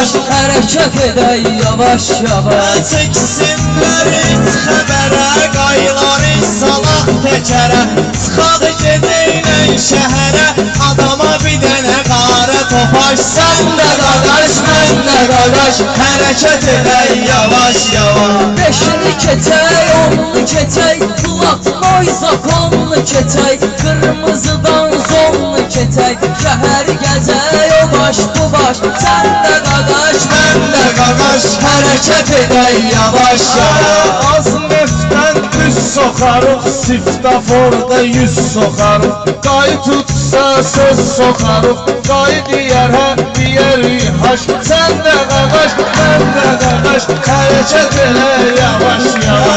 qaqaş, hərəkət edək yavaş yavaş. Çəksinlər heç xəbərə, qayıları salaq təkərə. Çıxaq gedəylən şəhərə, adama bir dənə qarə topaş. Sən də qaqaş, mən də qaqaş, Hərəkət edək yavaş yavaş. beşini keçək, onlu keçək, Platnoy zakonlu keçək, qırmızıdan zonlu keçək, şəhəri gəzək, o baş bu baş. Sən də qaqaş, mən də qaqaş, hərəkət edək yavaş yavaş. Az neftdən düz soxarıq, siftaforda yüz soxarıq. Qayı tutsa söz soxarıq, qayı deyər hə, deyərik haş. Sən də qaqaş, mən də qaqaş, hərəkət elə yavaş yavaş.